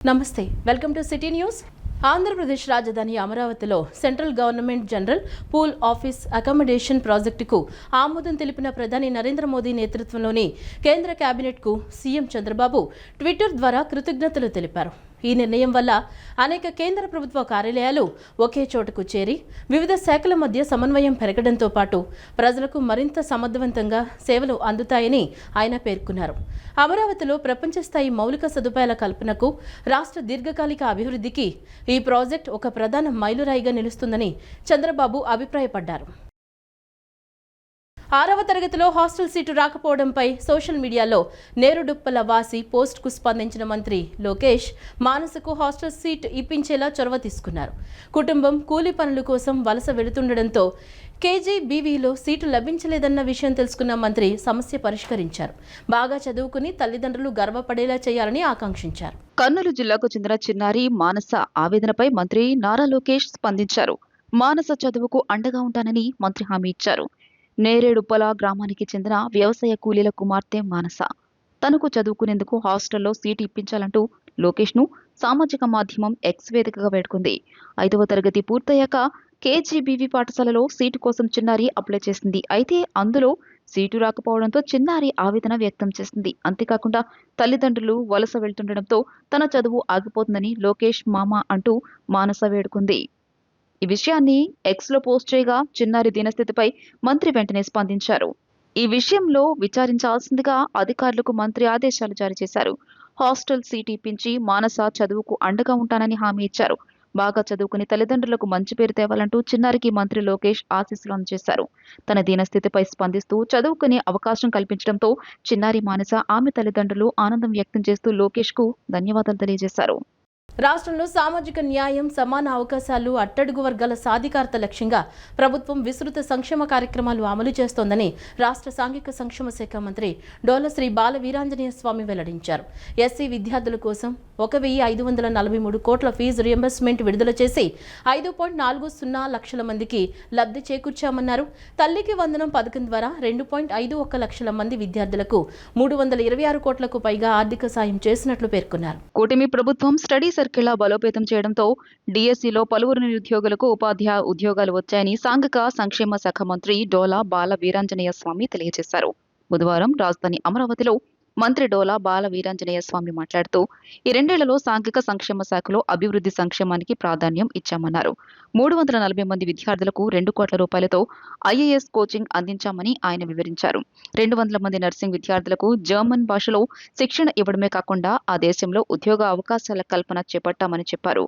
నమస్తే welcome to city news. Andhra Pradesh రాజధాని అమరావతిలో central government general pool office accommodation ప్రాజెక్టుకు ఆమోదం తెలిపిన ప్రధాని నరేంద్ర మోదీ నేతృత్వంలోని కేంద్ర కేబినెట్కు సీఎం చంద్రబాబు ట్విట్టర్ ద్వారా కృతజ్ఞతలు తెలిపారు. ఈ నిర్ణయం వల్ల అనేక కేంద్ర ప్రభుత్వ కార్యాలయాలు ఒకే చోటకు చేరి వివిధ శాఖల మధ్య సమన్వయం పెరగడంతో పాటు ప్రజలకు మరింత సమర్థవంతంగా సేవలు అందుతాయని ఆయన పేర్కొన్నారు. అమరావతిలో ప్రపంచ స్థాయి మౌలిక సదుపాయాల కల్పనకు, రాష్ట్ర దీర్ఘకాలిక అభివృద్ధికి ఈ ప్రాజెక్ట్ ఒక ప్రధాన మైలురాయిగా నిలుస్తుందని చంద్రబాబు అభిప్రాయపడ్డారు. 6వ తరగతిలో హాస్టల్ సీటు రాకపోవడంపై సోషల్ మీడియాలో నేరుడుప్పల వాసి పోస్టుకు స్పందించిన మంత్రి లోకేష్ మానసకు హాస్టల్ సీట్ ఇప్పించేలా చొరవ తీసుకున్నారు. కుటుంబం కూలీ పనుల కోసం వలస వెళుతుండటంతో కేజీబీవీలో సీటు లభించలేదన్న విషయం తెలుసుకున్న మంత్రి సమస్య పరిష్కరించారు. బాగా చదువుకుని తల్లిదండ్రులు గర్వపడేలా చేయాలని ఆకాంక్షించారు. కర్నూలు జిల్లాకు చెందిన చిన్నారి మానస ఆవేదనపై మంత్రి నారా లోకేష్ స్పందించారు. మానస చదువుకు అండగా ఉంటానని మంత్రి హామీ ఇచ్చారు. నేరేడుప్పల గ్రామానికి చెందిన వ్యవసాయ కూలీల కుమార్తె మానస తనకు చదువుకునేందుకు హాస్టల్లో సీటు ఇప్పించాలంటూ లోకేష్ ను సామాజిక మాధ్యమం ఎక్స్ వేదికగా వేడుకుంది. 5వ తరగతి పూర్తయ్యాక కేజీబీవీ పాఠశాలలో సీటు కోసం చిన్నారి అప్లై చేసింది. అయితే అందులో సీటు రాకపోవడంతో చిన్నారి ఆవేదన వ్యక్తం చేసింది. అంతేకాకుండా తల్లిదండ్రులు వలస వెళ్తుండటంతో తన చదువు ఆగిపోతుందని లోకేష్ మామ అంటూ మానస వేడుకుంది. ఈ విషయాన్ని ఎక్స్ లో పోస్ట్ చేయగా చిన్నారి దీనస్థితిపై మంత్రి వెంటనే స్పందించారు. ఈ విషయంలో విచారించాల్సిందిగా అధికారులకు మంత్రి ఆదేశాలు జారీ చేశారు. హాస్టల్ సీటు ఇప్పించి మానస చదువుకు అండగా ఉంటానని హామీ ఇచ్చారు. బాగా చదువుకుని తల్లిదండ్రులకు మంచి పేరు తేవాలంటూ చిన్నారికి మంత్రి లోకేష్ ఆశీస్సులు అందజేశారు. తన దీనస్థితిపై స్పందిస్తూ చదువుకునే అవకాశం కల్పించడంతో చిన్నారి మానస ఆమె తల్లిదండ్రులు ఆనందం వ్యక్తం చేస్తూ లోకేష్ కు ధన్యవాదాలు తెలియజేశారు. రాష్ట్రంలో సామాజిక న్యాయం, సమాన అవకాశాలు, అట్టడుగు వర్గాల సాధికారత లక్ష్యంగా ప్రభుత్వం విస్తృత సంక్షేమ కార్యక్రమాలు అమలు చేస్తోందని రాష్ట్ర సాంఘిక సంక్షేమ శాఖ మంత్రి డోల శ్రీ బాల వీరాంజనేయ స్వామి వెల్లడించారు. ఎస్సీ విద్యార్థుల కోసం 1,543 కోట్ల ఫీజు రియంబర్స్మెంట్ విడుదల చేసి 5.40 లక్షల మందికి లబ్ధి చేకూర్చామన్నారు. తల్లికి వందనం పథకం ద్వారా 2.51 లక్షల మంది విద్యార్థులకు 326 కోట్లకు పైగా ఆర్థిక సాయం చేసినట్లు పేర్కొన్నారు. కూటమి ప్రభుత్వం స్టడీ సర్కిళ్ల బలోపేతం చేయడంతో డిఎస్సిలో పలువురు నిరుద్యోగులకు ఉపాధ్యాయ ఉద్యోగాలు వచ్చాయని సాంఘిక సంక్షేమ శాఖ మంత్రి డోలా బాల వీరాంజనేయ స్వామి తెలియజేశారు. బుధవారం రాజధాని అమరావతిలో మంత్రి డోలా బాల వీరాంజనేయ స్వామి మాట్లాడుతూ ఈ 2 ఏళ్లలో సాంఘిక సంక్షేమ శాఖలో అభివృద్ధి సంక్షేమానికి ప్రాధాన్యం ఇచ్చామన్నారు. 340 మంది విద్యార్థులకు 2 కోట్ల రూపాయలతో ఐఏఎస్ కోచింగ్ అందించామని ఆయన వివరించారు. 200 మంది నర్సింగ్ విద్యార్థులకు జర్మన్ భాషలో శిక్షణ ఇవ్వడమే కాకుండా ఆ దేశంలో ఉద్యోగ అవకాశాల కల్పన చేపట్టామని చెప్పారు.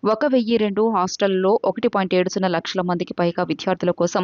1,002 హాస్టళ్లలో 1.70 లక్షల మందికి పైగా విద్యార్థుల కోసం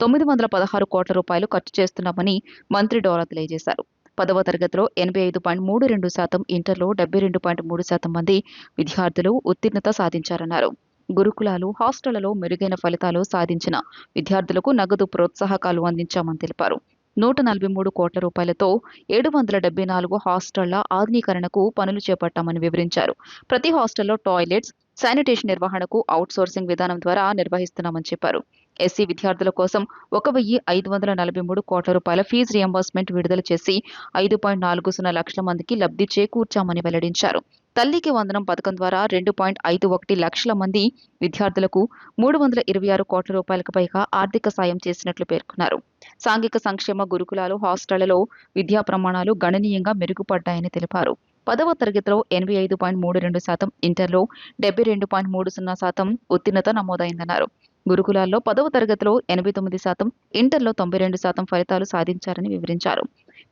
916 కోట్ల రూపాయలు ఖర్చు చేస్తున్నామని మంత్రి డోలా తెలియజేశారు. 10వ తరగతిలో 85.32%, ఇంటర్లో 72.3% మంది విద్యార్థులు ఉత్తీర్ణత సాధించారన్నారు. గురుకులాలు, హాస్టళ్లలో మెరుగైన ఫలితాలు సాధించిన విద్యార్థులకు నగదు ప్రోత్సాహకాలు అందించామని తెలిపారు. 143 కోట్ల రూపాయలతో 774 హాస్టళ్ల ఆధునీకరణకు పనులు చేపట్టామని వివరించారు. ప్రతి హాస్టల్లో టాయిలెట్స్, శానిటేషన్ నిర్వహణకు అవుట్సోర్సింగ్ విధానం ద్వారా నిర్వహిస్తున్నామని చెప్పారు. ఎస్సీ విద్యార్థుల కోసం 1,543 కోట్ల రూపాయల ఫీజు రియంబర్స్మెంట్ విడుదల చేసి 5.40 లక్షల మందికి లబ్ధి చేకూర్చామని వెల్లడించారు. తల్లికి వందనం పథకం ద్వారా 2.51 లక్షల మంది విద్యార్థులకు 326 కోట్ల రూపాయలకు పైగా ఆర్థిక సాయం చేసినట్లు పేర్కొన్నారు. సాంఘిక సంక్షేమ గురుకులాలు, హాస్టళ్లలో విద్యా ప్రమాణాలు గణనీయంగా మెరుగుపడ్డాయని తెలిపారు. 10వ తరగతిలో 85.32%, ఇంటర్లో 72.30% ఉత్తీర్ణత నమోదైందన్నారు. గురుకులాల్లో 10వ తరగతిలో 89%, ఇంటర్లో 92% ఫలితాలు సాధించారని వివరించారు.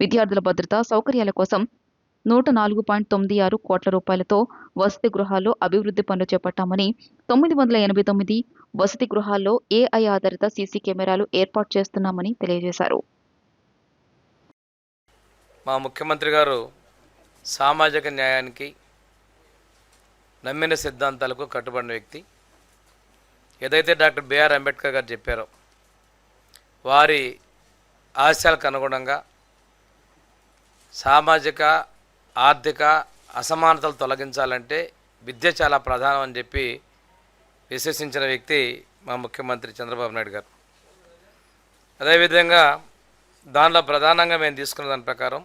విద్యార్థుల భద్రత, సౌకర్యాల కోసం 104.96 కోట్ల రూపాయలతో వసతి గృహాల్లో అభివృద్ధి పనులు చేపట్టామని, 989 వసతి గృహాల్లో ఏఐ ఆధారిత సీసీ కెమెరాలు ఏర్పాటు చేస్తున్నామని తెలియజేశారు. మా ముఖ్యమంత్రి గారు సామాజిక న్యాయానికి నమ్మిన సిద్ధాంతాలకు కట్టుబడిన వ్యక్తి. ఏదైతే డాక్టర్ బిఆర్ అంబేద్కర్ గారు చెప్పారో వారి ఆశయాలకు అనుగుణంగా సామాజిక, ఆర్థిక అసమానతలు తొలగించాలంటే విద్య చాలా ప్రధానం అని చెప్పి విశ్వసించిన వ్యక్తి మా ముఖ్యమంత్రి చంద్రబాబు నాయుడు గారు. అదేవిధంగా దానిలో ప్రధానంగా మేము తీసుకున్న దాని ప్రకారం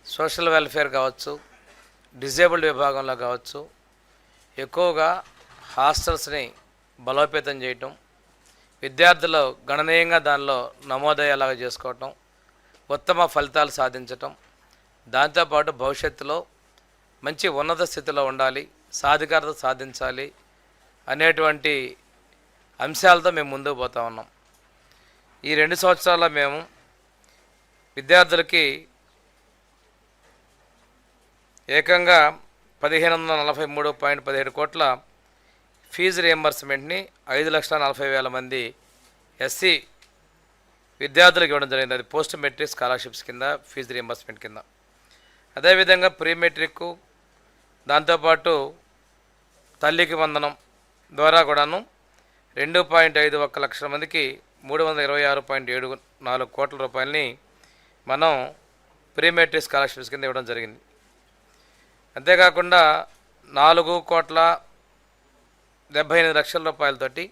సోషల్ వెల్ఫేర్ కావచ్చు, డిజేబుల్డ్ విభాగంలో కావచ్చు ఎక్కువగా హాస్టల్స్ని బలోపేతం చేయటం, విద్యార్థులు గణనీయంగా దానిలో నమోదయ్యేలాగా చేసుకోవటం, ఉత్తమ ఫలితాలు సాధించటం, దాంతోపాటు భవిష్యత్తులో మంచి ఉన్నత స్థితిలో ఉండాలి, సాధికారత సాధించాలి అనేటువంటి అంశాలతో మేము ముందుకు పోతా ఉన్నాం. ఈ 2 సంవత్సరాల్లో మేము విద్యార్థులకి ఏకంగా 1543.17 కోట్ల ఫీజు రియంబర్స్మెంట్ని 5,40,000 మంది ఎస్సీ విద్యార్థులకు ఇవ్వడం జరిగింది. అది పోస్ట్ మెట్రిక్ స్కాలర్షిప్స్ కింద ఫీజు రియంబర్స్మెంట్ కింద. అదేవిధంగా ప్రీ మెట్రిక్ దాంతోపాటు తల్లికి వందనం ద్వారా కూడాను 2.51 లక్షల మందికి 326.74 కోట్ల రూపాయలని మనం ప్రీ మెట్రిక్ స్కాలర్షిప్స్ కింద ఇవ్వడం జరిగింది. అంతేకాకుండా 4,78 లక్షల రూపాయలతోటి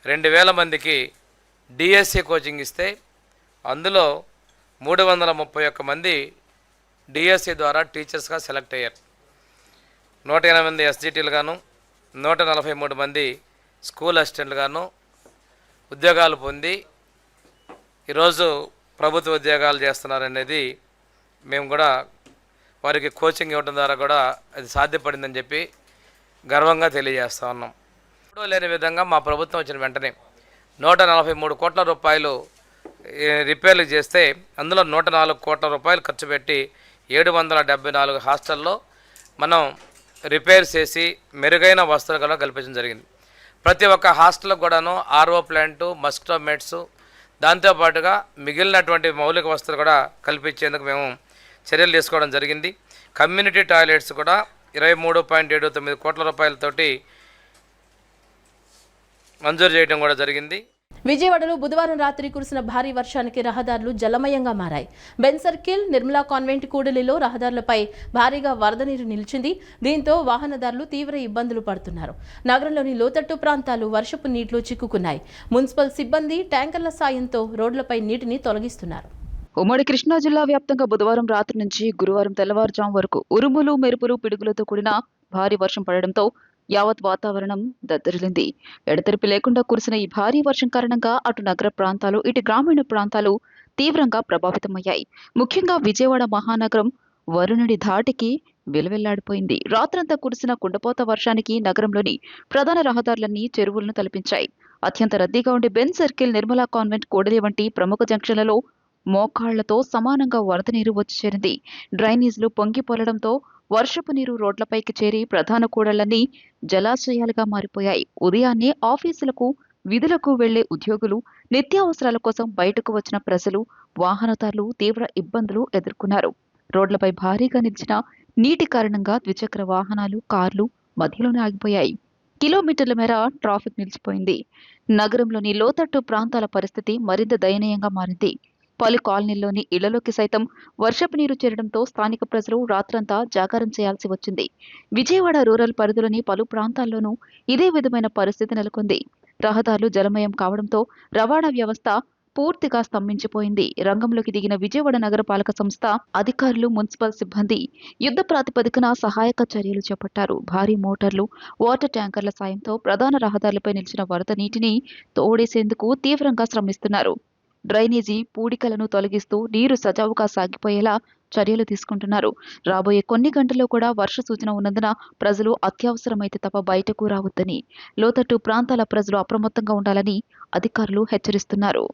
2,000 మందికి డిఎస్సి కోచింగ్ ఇస్తే అందులో 331 మంది డిఎస్సి ద్వారా టీచర్స్గా సెలెక్ట్ అయ్యారు. 108 మంది ఎస్జిటీలు గాను 143 మంది స్కూల్ అసిస్టెంట్లు గాను ఉద్యోగాలు పొంది ఈరోజు ప్రభుత్వ ఉద్యోగాలు చేస్తున్నారనేది మేము కూడా వారికి కోచింగ్ ఇవ్వడం ద్వారా కూడా అది సాధ్యపడిందని చెప్పి గర్వంగా తెలియజేస్తూ ఉన్నాం. ఎప్పుడూ లేని విధంగా మా ప్రభుత్వం వచ్చిన వెంటనే 143 కోట్ల రూపాయలు రిపేర్లు చేస్తే అందులో 104 కోట్ల రూపాయలు ఖర్చు పెట్టి 774 హాస్టల్లో మనం రిపేర్ చేసి మెరుగైన వసతులు కూడా కల్పించడం జరిగింది. ప్రతి ఒక్క హాస్టల్కి కూడాను ఆర్ఓ ప్లాంటు, మస్కిటో మెట్స్, దాంతోపాటుగా మిగిలినటువంటి మౌలిక వసతులు కూడా కల్పించేందుకు మేము చర్యలు తీసుకోవడం జరిగింది. కమ్యూనిటీ టాయిలెట్స్ కూడా 23.79 కోట్ల రూపాయలతోటి మంజూరు చేయడం కూడా జరిగింది. విజయవాడలో బుధవారం రాత్రి కురిసిన భారీ వర్షానికి రహదారులు జలమయంగా మారాయి. బెన్ సర్కిల్, నిర్మలా కాన్వెంట్ కూడలిలో రహదారులపై భారీగా వరద నీరు నిలిచింది. దీంతో వాహనదారులు తీవ్ర ఇబ్బందులు పడుతున్నారు. నగరంలోని లోతట్టు ప్రాంతాలు వర్షపు నీటిలో చిక్కుకున్నాయి. మున్సిపల్ సిబ్బంది ట్యాంకర్ల సాయంతో రోడ్లపై నీటిని తొలగిస్తున్నారు. ఉమ్మడి కృష్ణా జిల్లా వ్యాప్తంగా బుధవారం రాత్రి నుంచి గురువారం తెల్లవారుజాము వరకు ఉరుములు, మెరుపులు, పిడుగులతో కూడిన భారీ వర్షం పడడంతో యావత్ వాతావరణం దద్దరిల్లింది. ఎడతెరిపి లేకుండా కురిసిన ఈ భారీ వర్షం కారణంగా అటు నగర ప్రాంతాలు, ఇటు గ్రామీణ ప్రాంతాలు తీవ్రంగా ప్రభావితమయ్యాయి. ముఖ్యంగా విజయవాడ మహానగరం వరుణుడి ధాటికి విలవిల్లాడిపోయింది. రాత్రంతా కురిసిన కుండపోత వర్షానికి నగరంలోని ప్రధాన రహదారులన్నీ చెరువులను తలపించాయి. అత్యంత రద్దీగా ఉండే బెన్ సర్కిల్, నిర్మలా కాన్వెంట్ కూడలి వంటి ప్రముఖ జంక్షన్లలో మోకాళ్లతో సమానంగా వరద నీరు వచ్చి చేరింది. డ్రైనేజీలు పొంగి పొరడంతో వర్షపు నీరు రోడ్లపైకి చేరి ప్రధాన కూడళ్లన్నీ జలాశయాలుగా మారిపోయాయి. ఉదయాన్నే ఆఫీసులకు, విధులకు వెళ్లే ఉద్యోగులు, నిత్యావసరాల కోసం బయటకు వచ్చిన ప్రజలు, వాహనదారులు తీవ్ర ఇబ్బందులు ఎదుర్కొన్నారు. రోడ్లపై భారీగా నిలిచిన నీటి కారణంగా ద్విచక్ర వాహనాలు, కార్లు మధ్యలోనే ఆగిపోయాయి. కిలోమీటర్ల మేర ట్రాఫిక్ నిలిచిపోయింది. నగరంలోని లోతట్టు ప్రాంతాల పరిస్థితి మరింత దయనీయంగా మారింది. పలు కాలనీల్లోని ఇళ్లలోకి సైతం వర్షపు నీరు చేరడంతో స్థానిక ప్రజలు రాత్రంతా జాగారం చేయాల్సి వచ్చింది. విజయవాడ రూరల్ పరిధిలోని పలు ప్రాంతాల్లోనూ ఇదే విధమైన పరిస్థితి నెలకొంది. రహదారులు జలమయం కావడంతో రవాణా వ్యవస్థ పూర్తిగా స్తంభించిపోయింది. రంగంలోకి దిగిన విజయవాడ నగరపాలక సంస్థ అధికారులు, మున్సిపల్ సిబ్బంది యుద్ధ ప్రాతిపదికన సహాయక చర్యలు చేపట్టారు. భారీ మోటార్లు, వాటర్ ట్యాంకర్ల సాయంతో ప్రధాన రహదారులపై నిలిచిన వరద నీటిని తోడేసేందుకు తీవ్రంగా శ్రమిస్తున్నారు. డ్రైనేజీ పూడికలను తొలగిస్తూ నీరు సజావుగా సాగిపోయేలా చర్యలు తీసుకుంటున్నారు. రాబోయే కొన్ని గంటల్లో కూడా వర్ష సూచన ఉన్నందున ప్రజలు అత్యవసరమైతే తప్ప బయటకు రావద్దని, లోతట్టు ప్రాంతాల ప్రజలు అప్రమత్తంగా ఉండాలని అధికారులు హెచ్చరిస్తున్నారు.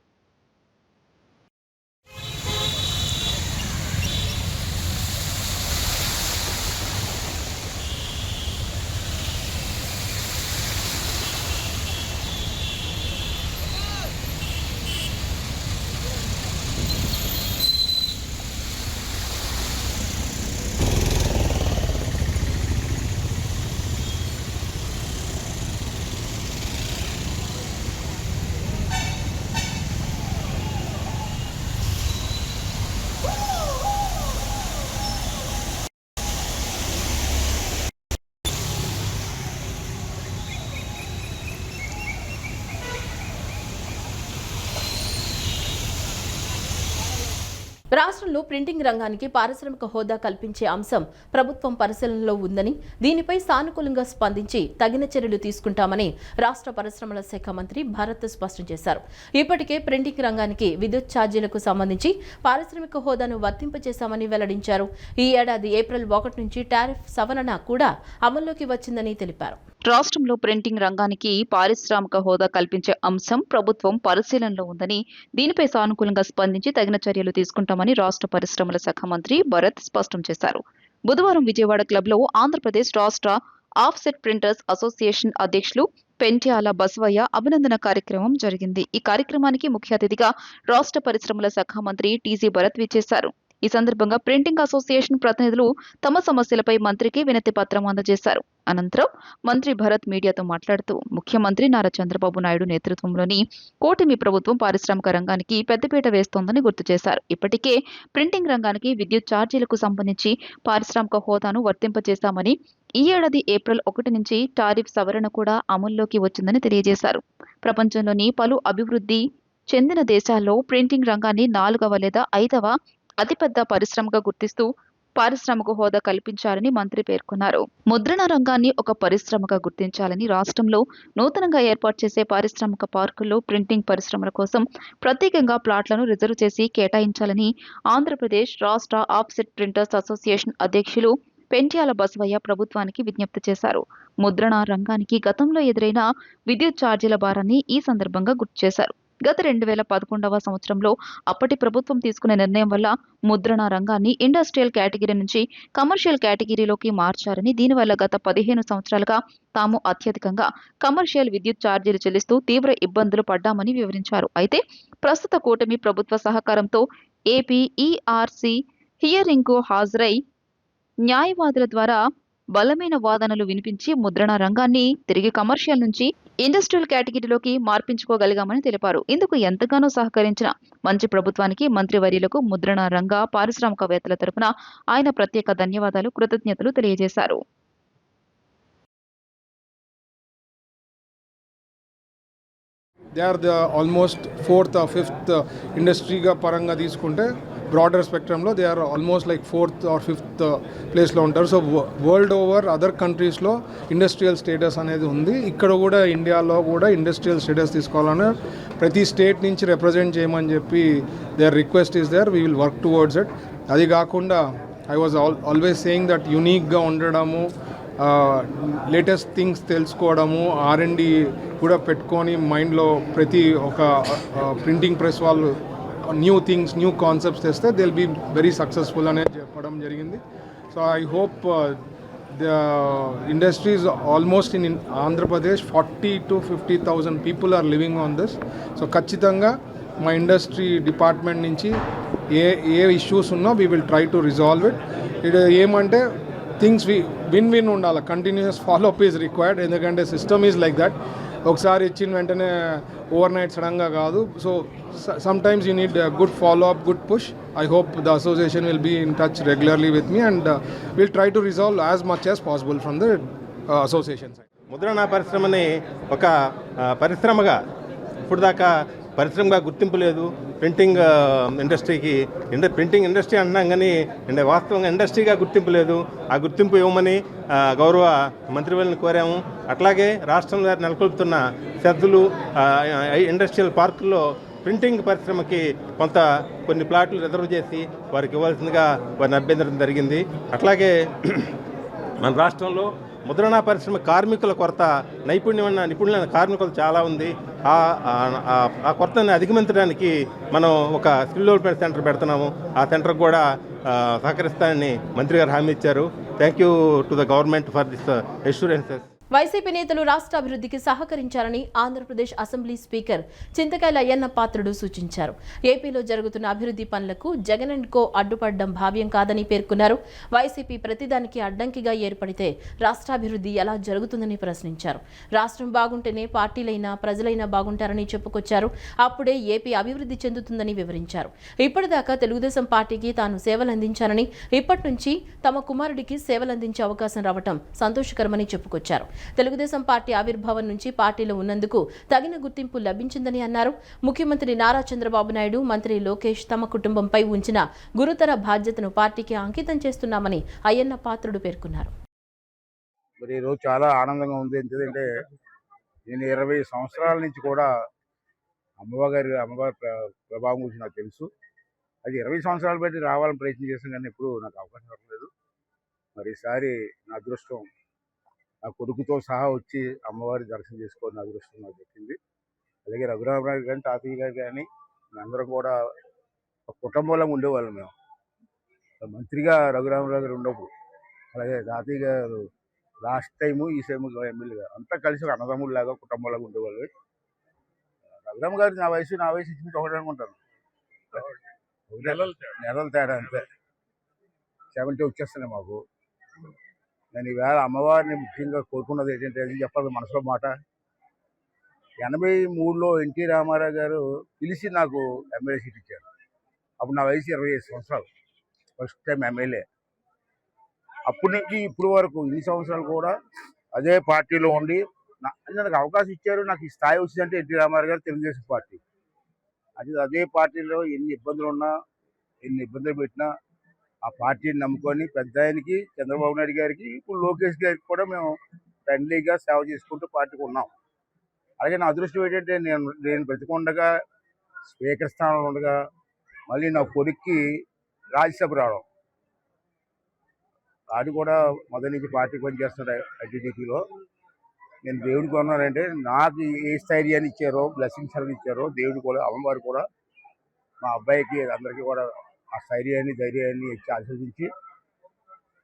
రాష్ట్రంలో ప్రింటింగ్ రంగానికి పారిశ్రామిక హోదా కల్పించే అంశం ప్రభుత్వం పరిశీలనలో ఉందని, దీనిపై సానుకూలంగా స్పందించి తగిన చర్యలు తీసుకుంటామని రాష్ట్ర పరిశ్రమల శాఖ మంత్రి భరత్ స్పష్టం చేశారు. ఇప్పటికే ప్రింటింగ్ రంగానికి విద్యుత్ ఛార్జీలకు సంబంధించి పారిశ్రామిక హోదాను వర్తింపజేశామని వెల్లడించారు. ఈ ఏడాది ఏప్రిల్ 1 నుంచి టారిఫ్ సవరణ కూడా అమల్లోకి వచ్చిందని తెలిపారు. రాష్ట్రంలో ప్రింటింగ్ రంగానికి పారిశ్రామిక హోదా కల్పించే అంశం ప్రభుత్వం పరిశీలనలో ఉందని, దీనిపై సానుకూలంగా స్పందించి తగిన చర్యలు తీసుకుంటామని రాష్ట్ర పరిశ్రమల శాఖ మంత్రి భరత్ స్పష్టం చేశారు. బుధవారం విజయవాడ క్లబ్లో ఆంధ్రప్రదేశ్ రాష్ట్ర ఆఫ్సెట్ ప్రింటర్స్ అసోసియేషన్ అధ్యక్షులు పెంట్యాల బసవయ్య అభినందన కార్యక్రమం జరిగింది. ఈ కార్యక్రమానికి ముఖ్య అతిథిగా రాష్ట్ర పరిశ్రమల శాఖ మంత్రి టీజీ భరత్ విచ్చేశారు. ఈ సందర్భంగా ప్రింటింగ్ అసోసియేషన్ ప్రతినిధులు తమ సమస్యలపై మంత్రికి వినతి పత్రం అందజేశారు. అనంతరం మంత్రి భరత్ మీడియాతో మాట్లాడుతూ ముఖ్యమంత్రి నారా చంద్రబాబు నాయుడు నేతృత్వంలోని కూటమి ప్రభుత్వం పారిశ్రామిక రంగానికి పెద్దపీట వేస్తోందని గుర్తు చేశారు. ఇప్పటికే ప్రింటింగ్ రంగానికి విద్యుత్ ఛార్జీలకు సంబంధించి పారిశ్రామిక హోదాను వర్తింపజేశామని, ఈ ఏడాది ఏప్రిల్ 1 నుంచి టారిఫ్ సవరణ కూడా అమల్లోకి వచ్చిందని తెలియజేశారు. ప్రపంచంలోని పలు అభివృద్ధి చెందిన దేశాల్లో ప్రింటింగ్ రంగాన్ని 4వ లేదా 5వ అతిపెద్ద పరిశ్రమగా గుర్తిస్తూ పారిశ్రామిక హోదా కల్పించాలని మంత్రి పేర్కొన్నారు. ముద్రణ రంగాన్ని ఒక పరిశ్రమగా గుర్తించాలని, రాష్ట్రంలో నూతనంగా ఏర్పాటు చేసే పారిశ్రామిక పార్కుల్లో ప్రింటింగ్ పరిశ్రమల కోసం ప్రత్యేకంగా ప్లాట్లను రిజర్వ్ చేసి కేటాయించాలని ఆంధ్రప్రదేశ్ రాష్ట్ర ఆఫ్సెట్ ప్రింటర్స్ అసోసియేషన్ అధ్యక్షులు పెంట్యాల బసవయ్య ప్రభుత్వానికి విజ్ఞప్తి చేశారు. ముద్రణ రంగానికి గతంలో ఎదురైన విద్యుత్ ఛార్జీల భారాన్ని ఈ సందర్భంగా గుర్తు చేశారు. గత 2011వ సంవత్సరంలో అప్పటి ప్రభుత్వం తీసుకునే నిర్ణయం వల్ల ముద్రణ రంగాన్ని ఇండస్ట్రియల్ కేటగిరీ నుంచి కమర్షియల్ కేటగిరీలోకి మార్చారని, దీనివల్ల గత 15 సంవత్సరాలుగా తాము అత్యధికంగా కమర్షియల్ విద్యుత్ ఛార్జీలు చెల్లిస్తూ తీవ్ర ఇబ్బందులు పడ్డామని వివరించారు. అయితే ప్రస్తుత కూటమి ప్రభుత్వ సహకారంతో ఏపీ ఈఆర్సీ హియరింగ్కు హాజరై న్యాయవాదుల ద్వారా బలమైన వాదనలు వినిపించి ముద్రణ రంగాన్ని తిరిగి కమర్షియల్ నుంచి ఇండస్ట్రియల్ కేటగిరీలోకి మార్పించుకోగలిగామని తెలిపారు. ఇందుకు ఎంతగానో సహకరించిన మంచి ప్రభుత్వానికి, మంత్రివర్యులకు, ముద్రణ రంగ పారిశ్రామికవేత్తల తరపున ఆయన ప్రత్యేక ధన్యవాదాలు, కృతజ్ఞతలు తెలియజేశారు. They are the almost 4th or 5th ఇండస్ట్రీగా పరంగా తీసుకుంటే బ్రాడర్ స్పెక్ట్రమ్లో they are almost like 4th or 5th ప్లేస్లో ఉంటారు. సో వరల్డ్ ఓవర్ అదర్ కంట్రీస్లో ఇండస్ట్రియల్ స్టేటస్ అనేది ఉంది. ఇక్కడ కూడా ఇండియాలో కూడా ఇండస్ట్రియల్ స్టేటస్ తీసుకోవాలని ప్రతి స్టేట్ నుంచి రిప్రజెంట్ చేయమని చెప్పి there request is there. We will work towards it. అది కాకుండా I was always saying that యునీక్గా ఉండడము, లేటెస్ట్ థింగ్స్ తెలుసుకోవడము, R&D కూడా పెట్టుకొని మైండ్లో ప్రతి ఒక ప్రింటింగ్ ప్రెస్ వాళ్ళు న్యూ థింగ్స్, న్యూ కాన్సెప్ట్స్ తెస్తే they will be very successful అనేది చెప్పడం జరిగింది. So I hope the industries almost in Andhra Pradesh 40,000 to 50,000 people are living on this. So ఖచ్చితంగా మా ఇండస్ట్రీ డిపార్ట్మెంట్ నుంచి ఏ ఇష్యూస్ ఉన్నా we will try to resolve it. ఇది ఏమంటే థింగ్స్ విన్ విన్ ఉండాలి. Continuous follow up is required. ఎందుకంటే సిస్టమ్ ఈజ్ లైక్ దట్. ఒకసారి ఇచ్చిన వెంటనే ఓవర్ నైట్ సడన్గా కాదు. So sometimes you need good follow up, good push. I hope the association will be in touch regularly with me and will try to resolve as much as possible from the association side. ముద్రణ పరిశ్రమని ఒక పరిశ్రమగా ఇప్పుడు దాకా పరిశ్రమగా గుర్తింపు లేదు. Printing ఇండస్ట్రీకి ప్రింటింగ్ ఇండస్ట్రీ అంటున్నాం కానీ వాస్తవంగా ఇండస్ట్రీగా గుర్తింపు లేదు. ఆ గుర్తింపు ఇవ్వమని గౌరవ మంత్రివర్యులను కోరాము. అట్లాగే రాష్ట్రంలో నెలకొల్పుతున్న శ్రద్ధలు ఇండస్ట్రియల్ పార్కుల్లో ప్రింటింగ్ పరిశ్రమకి కొన్ని ప్లాట్లు రిజర్వ్ చేసి వారికి ఇవ్వాల్సిందిగా వారిని అభ్యంతరం జరిగింది. అట్లాగే మన రాష్ట్రంలో ముద్రణ పరిశ్రమ కార్మికుల కొరత, నిపుణులైన కార్మికులు చాలా ఉంది. ఆ కొరతని అధిగమించడానికి మనం ఒక స్కిల్ డెవలప్మెంట్ సెంటర్ పెడుతున్నాము. ఆ సెంటర్కి కూడా సహకరిస్తానని మంత్రి గారు హామీ ఇచ్చారు. Thank you to the government for this assurances. YCP నేతలు రాష్ట్ర అభివృద్ధికి సహకరించారని ఆంధ్రప్రదేశ్ అసెంబ్లీ స్పీకర్ చింతకాయల అయ్యన్న పాత్రుడు సూచించారు. ఏపీలో జరుగుతున్న అభివృద్ధి పనులకు జగన్ అండ్ కో అడ్డుపడడం భావ్యం కాదని పేర్కొన్నారు. వైసీపీ ప్రతిదానికి అడ్డంకిగా ఏర్పడితే రాష్ట్రాభివృద్ధి ఎలా జరుగుతుందని ప్రశ్నించారు. రాష్ట్రం బాగుంటేనే పార్టీలైనా ప్రజలైనా బాగుంటారని చెప్పుకొచ్చారు. అప్పుడే ఏపీ అభివృద్ధి చెందుతుందని వివరించారు. ఇప్పటిదాకా తెలుగుదేశం పార్టీకి తాను సేవలందించానని, ఇప్పటి నుంచి తమ కుమారుడికి సేవలందించే అవకాశం రావటం సంతోషకరమని చెప్పుకొచ్చారు. తెలుగుదేశం పార్టీ ఆవిర్భావం నుంచి పార్టీలో ఉన్నందుకు తగిన గుర్తింపు లభించిందని అన్నారు. ముఖ్యమంత్రి నారా చంద్రబాబు నాయుడు, మంత్రి లోకేష్ తమ కుటుంబంపై ఉంచిన గురుతర బాధ్యతను పార్టీకి అంకితం చేస్తున్నామని అయ్యన్న పాత్రుడు పేర్కొన్నారు. మరి ఈరోజు చాలా ఆనందంగా ఉంది. ఎందుకంటే నేను 20 సంవత్సరాల నుంచి కూడా అమ్మవారి ప్రభావం గురించి నాకు తెలుసు. అది 20 సంవత్సరాలు బట్టి రావాలని ప్రయత్నం చేశాను, కానీ ఎప్పుడు నాకు అవకాశం రావట్లేదు. మరి ఈసారి నా అదృష్టం నా కొడుకుతో సహా వచ్చి అమ్మవారి దర్శనం చేసుకోవాలని అదృష్టం నాకు దక్కింది. అలాగే రఘురామరావు కానీ తాతయ్య గారు కానీ మేమందరం కూడా ఒక కుటుంబంలో ఉండేవాళ్ళం. మేము మంత్రిగా రఘురామరావు గారు ఉన్నప్పుడు, అలాగే తాతయ్య గారు లాస్ట్ టైము ఈ టైము ఎమ్మెల్యేగా అంతా కలిసి ఒక అన్నదమ్ముళ్ళలాగా కుటుంబంలాగా ఉండేవాళ్ళు. రఘురామ గారు నా వయసు ఇచ్చి ఒకటి అనుకుంటాను, నెలల తేడా అంతే. 70 వచ్చేస్తున్నాయి మాకు. నేను ఈవేళ అమ్మవారిని ముఖ్యంగా కోరుకున్నది ఏంటంటే, అది చెప్పాలి మనసులో మాట. 83లో ఎన్టీ రామారావు గారు పిలిచి నాకు ఎమ్మెల్యే సీట్ ఇచ్చారు. అప్పుడు నా వయసు 25 సంవత్సరాలు, ఫస్ట్ టైం ఎమ్మెల్యే. అప్పటి నుంచి ఇప్పుడు వరకు ఇన్ని సంవత్సరాలు కూడా అదే పార్టీలో ఉండి నాకు అవకాశం ఇచ్చారు. నాకు ఈ స్థాయి వచ్చిందంటే ఎన్టీ రామారావు గారు, తెలుగుదేశం పార్టీ. అదే పార్టీలో ఎన్ని ఇబ్బందులు ఉన్నా, ఎన్ని ఇబ్బందులు పెట్టినా ఆ పార్టీని నమ్ముకొని పెద్ద ఆయనకి చంద్రబాబు నాయుడు గారికి, ఇప్పుడు లోకేష్ గారికి కూడా మేము ఫ్రెండ్లీగా సేవ చేసుకుంటూ పార్టీకి ఉన్నాం. అలాగే నా అదృష్టం ఏంటంటే, నేను బ్రతికుండగా స్పీకర్ స్థానంలో ఉండగా మళ్ళీ నా కొడుక్కి రాజ్యసభ రావడం. అది కూడా మొదటి నుంచి పార్టీ పనిచేస్తున్నాడు ఐటీడీపీలో. నేను దేవుడికి కొన్నానంటే, నాకు ఏ స్థైర్యాన్ని ఇచ్చారో, బ్లెస్సింగ్స్ అని ఇచ్చారో దేవుడు కూడా, అమ్మవారు కూడా మా అబ్బాయికి అందరికీ కూడా ఆ స్థైర్యాన్ని, ధైర్యాన్ని ఇచ్చి ఆశీర్వదించి,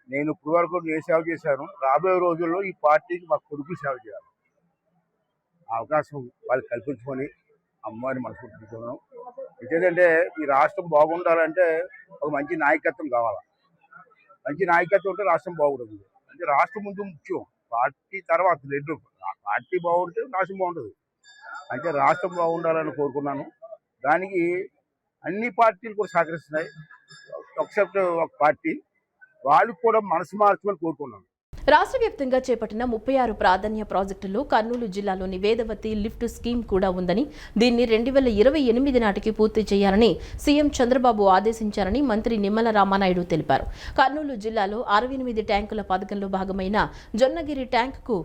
నేను ఇప్పుడు వరకు నేను సేవ చేశాను. రాబోయే రోజుల్లో ఈ పార్టీకి మా కొడుకు సేవ చేయాలి. ఆ అవకాశం వాళ్ళు కల్పించుకొని అమ్మవారిని మనసుకుంటున్నాను. ఏంటంటే, ఈ రాష్ట్రం బాగుండాలంటే ఒక మంచి నాయకత్వం కావాలి. మంచి నాయకత్వం ఉంటే రాష్ట్రం బాగుంటుంది. అంటే రాష్ట్రం ముందు ముఖ్యం, పార్టీ తర్వాత రెండు. పార్టీ బాగుంటే రాష్ట్రం బాగుంటుంది. అంటే రాష్ట్రం బాగుండాలని కోరుకున్నాను. దానికి అన్ని పార్టీలు కూడా సహకరిస్తున్నాయి, ఎక్సెప్ట్ ఒక పార్టీ. వాళ్ళు కూడా మనసు మార్చమని కోరుకున్నాను. రాష్ట్ర వ్యాప్తంగా చేపట్టిన 36 ప్రాధాన్య ప్రాజెక్టుల్లో కర్నూలు జిల్లాలోని వేదవతి లిఫ్ట్ స్కీమ్ కూడా ఉందని, దీన్ని 2028 నాటికి పూర్తి చేయాలని సీఎం చంద్రబాబు ఆదేశించారని మంత్రి నిమ్మల రామానాయుడు తెలిపారు. కర్నూలు జిల్లాలో 68 ట్యాంకుల పథకంలో భాగమైన జొన్నగిరి ట్యాంకుకు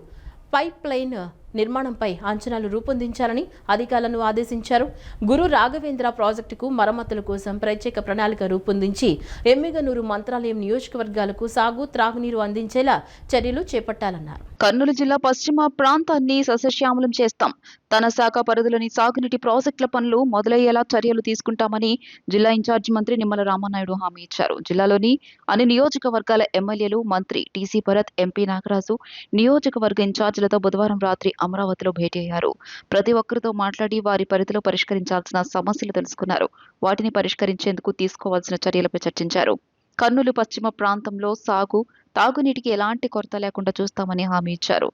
పైప్ లైన్ నిర్మాణంపై అంచనాలు రూపొందించాలని అధికారులను ఆదేశించారు. గురు రాఘవేంద్ర ప్రాజెక్టుకు మరమ్మతుల కోసం ప్రత్యేక ప్రణాళిక రూపొందించి ఎమ్మిగనూరు, మంత్రాలయం నియోజకవర్గాలకు సాగు, త్రాగునీరు అందించేలా చర్యలు చేపట్టాలన్నారు. కర్నూలు జిల్లా పశ్చిమ ప్రాంతాన్ని సస్యశ్యామలం చేస్తాం. తన శాఖ పరిధిలోని సాగునీటి ప్రాజెక్టుల పనులు మొదలయ్యేలా చర్యలు తీసుకుంటామని జిల్లా ఇన్ఛార్జి మంత్రి నిమ్మల రామానాయుడు హామీ ఇచ్చారు. జిల్లాలోని అన్ని నియోజకవర్గాల ఎమ్మెల్యేలు, మంత్రి టీసీ భరత్, ఎంపీ నాగరాజు నియోజకవర్గ ఇన్ఛార్జీలతో బుధవారం రాత్రి అమరావతిలో భేటీ అయ్యారు. ప్రతి ఒక్కరితో మాట్లాడి వారి పరిధిలో పరిష్కరించాల్సిన సమస్యలు తెలుసుకున్నారు. వాటిని పరిష్కరించేందుకు తీసుకోవాల్సిన చర్యలపై చర్చించారు. కర్నూలు పశ్చిమ ప్రాంతంలో సాగు, తాగునీటికి ఎలాంటి కొరత లేకుండా చూస్తామని హామీ ఇచ్చారు.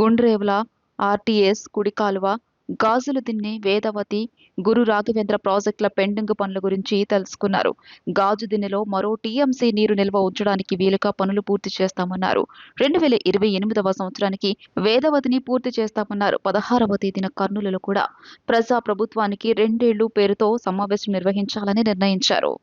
గుండ్రేవుల, ఆర్టీఎస్, కుడికాలువ, గాజులు దిన్నె, వేదవతి, గురు రాఘవేంద్ర ప్రాజెక్టుల పెండింగ్ పనుల గురించి తెలుసుకున్నారు. గాజు దిన్నెలో మరో టీఎంసీ నీరు నిల్వ ఉంచడానికి వీలుగా పనులు పూర్తి చేస్తామన్నారు. 2028వ సంవత్సరానికి వేదవతిని పూర్తి చేస్తామన్నారు. 16వ తేదీన కర్నూలులో కూడా ప్రజా ప్రభుత్వానికి 2 ఏళ్లు పేరుతో సమావేశం నిర్వహించాలని నిర్ణయించారు.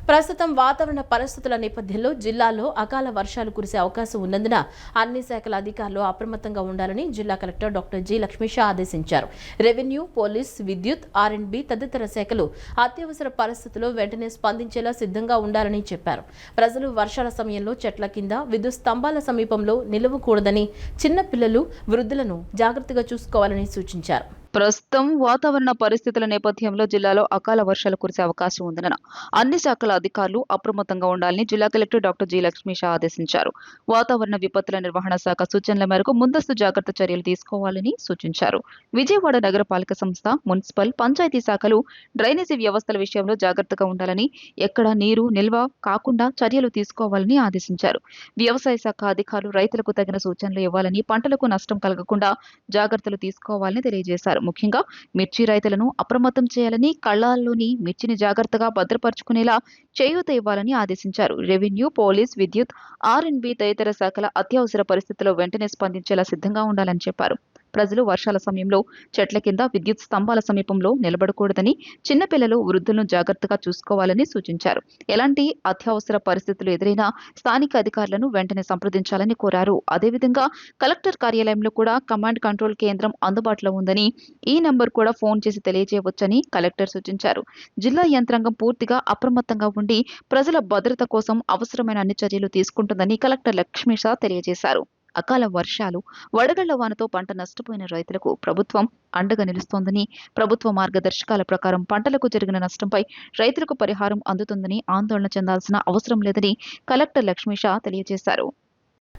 ప్రస్తుతం వాతావరణ పరిస్థితుల నేపథ్యంలో జిల్లాలో అకాల వర్షాలు కురిసే అవకాశం ఉన్నందున అన్ని శాఖల అధికారులు అప్రమత్తంగా ఉండాలని జిల్లా కలెక్టర్ డాక్టర్ జి లక్ష్మీషా ఆదేశించారు. రెవెన్యూ, పోలీస్, విద్యుత్, R&B తదితర శాఖలు అత్యవసర పరిస్థితుల్లో వెంటనే స్పందించేలా సిద్ధంగా ఉండాలని చెప్పారు. ప్రజలు వర్షాల సమయంలో చెట్ల కింద, విద్యుత్ స్తంభాల సమీపంలో నిలవకూడదని, చిన్న పిల్లలు, వృద్ధులను జాగ్రత్తగా చూసుకోవాలని సూచించారు. ప్రస్తుతం వాతావరణ పరిస్థితుల నేపథ్యంలో జిల్లాలో అకాల వర్షాలు కురిసే అవకాశం ఉందన్న అన్ని శాఖల అధికారులు అప్రమత్తంగా ఉండాలని జిల్లా కలెక్టర్ డాక్టర్ జి లక్ష్మీషా ఆదేశించారు. వాతావరణ విపత్తుల నిర్వహణ శాఖ సూచనల మేరకు ముందస్తు జాగ్రత్త చర్యలు తీసుకోవాలని సూచించారు. విజయవాడ నగరపాలక సంస్థ, మున్సిపల్, పంచాయతీ శాఖలు డ్రైనేజీ వ్యవస్థల విషయంలో జాగ్రత్తగా ఉండాలని, ఎక్కడ నీరు నిల్వ కాకుండా చర్యలు తీసుకోవాలని ఆదేశించారు. వ్యవసాయ శాఖ అధికారులు రైతులకు తగిన సూచనలు ఇవ్వాలని, పంటలకు నష్టం కలగకుండా జాగ్రత్తలు తీసుకోవాలని తెలియజేశారు. ముఖ్యంగా మిర్చి రైతులను అప్రమత్తం చేయాలని, కళ్ళాల్లోని మిర్చిని జాగ్రత్తగా భద్రపరుచుకునేలా చేయూత ఇవ్వాలని ఆదేశించారు. రెవెన్యూ, పోలీస్, విద్యుత్, ఆర్ఎండ్బి తదితర శాఖల అత్యవసర పరిస్థితుల్లో వెంటనే స్పందించేలా సిద్ధంగా ఉండాలని చెప్పారు. ప్రజలు వర్షాల సమయంలో చెట్ల కింద, విద్యుత్ స్తంభాల సమీపంలో నిలబడకూడదని, చిన్నపిల్లలు, వృద్ధులను జాగ్రత్తగా చూసుకోవాలని సూచించారు. ఎలాంటి అత్యవసర పరిస్థితులు ఎదురైనా స్థానిక అధికారులను వెంటనే సంప్రదించాలని కోరారు. అదేవిధంగా కలెక్టర్ కార్యాలయంలో కూడా కమాండ్ కంట్రోల్ కేంద్రం అందుబాటులో ఉందని, ఈ నంబర్ కూడా ఫోన్ చేసి తెలియజేయవచ్చని కలెక్టర్ సూచించారు. జిల్లా యంత్రాంగం పూర్తిగా అప్రమత్తంగా ఉండి ప్రజల భద్రత కోసం అవసరమైన అన్ని చర్యలు తీసుకుంటుందని కలెక్టర్ లక్ష్మీషా తెలియజేశారు. అకాల వర్షాలు, వడగళ్ల వానతో పంట నష్టపోయిన రైతులకు ప్రభుత్వం అండగా నిలుస్తోందని, ప్రభుత్వ మార్గదర్శకాల ప్రకారం పంటలకు జరిగిన నష్టంపై రైతులకు పరిహారం అందుతుందని ఆందోళన చెందాల్సిన అవసరం లేదని కలెక్టర్ లక్ష్మీషా తెలియజేశారు.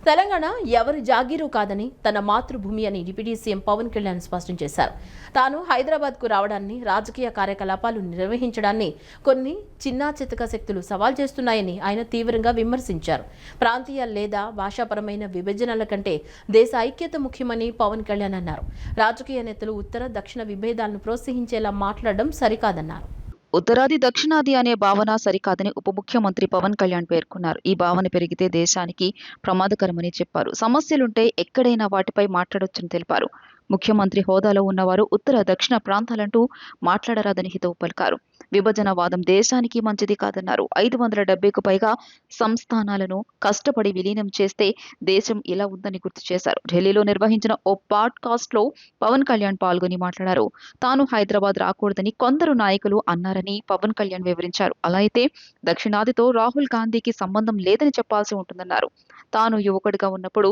తెలంగాణ ఎవరి జాగీరు కాదని, తన మాతృభూమి అని డిప్యూటీ సీఎం పవన్ కళ్యాణ్ స్పష్టం చేశారు. తాను హైదరాబాద్కు రావడాన్ని, రాజకీయ కార్యకలాపాలు నిర్వహించడాన్ని కొన్ని చిన్నా చితక శక్తులు సవాల్ చేస్తున్నాయని ఆయన తీవ్రంగా విమర్శించారు. ప్రాంతీయ లేదా భాషాపరమైన విభజనల కంటే దేశ ఐక్యత ముఖ్యమని పవన్ కళ్యాణ్ అన్నారు. రాజకీయ నేతలు ఉత్తర, దక్షిణ విభేదాలను ప్రోత్సహించేలా మాట్లాడడం సరికాదన్నారు. ఉత్తరాది, దక్షిణాది అనే భావన సరికాదని ఉప ముఖ్యమంత్రి పవన్ కళ్యాణ్ పేర్కొన్నారు. ఈ భావన పెరిగితే దేశానికి ప్రమాదకరమని చెప్పారు. సమస్యలుంటే ఎక్కడైనా వాటిపై మాట్లాడొచ్చని తెలిపారు. ముఖ్యమంత్రి హోదాలో ఉన్నవారు ఉత్తర, దక్షిణ ప్రాంతాలంటూ మాట్లాడరాదని హితవు పలికారు. విభజనవాదం దేశానికి మంచిది కాదన్నారు. 570కు పైగా సంస్థానాలను కష్టపడి విలీనం చేస్తే దేశం ఇలా ఉందని గుర్తు చేశారు. ఢిల్లీలో నిర్వహించిన ఓ పాడ్కాస్ట్ లో పవన్ కళ్యాణ్ పాల్గొని మాట్లాడారు. తాను హైదరాబాద్ రాకూడదని కొందరు నాయకులు అన్నారని పవన్ కళ్యాణ్ వివరించారు. అలా అయితే దక్షిణాదితో రాహుల్ గాంధీకి సంబంధం లేదని చెప్పాల్సి ఉంటుందన్నారు. తాను యువకుడిగా ఉన్నప్పుడు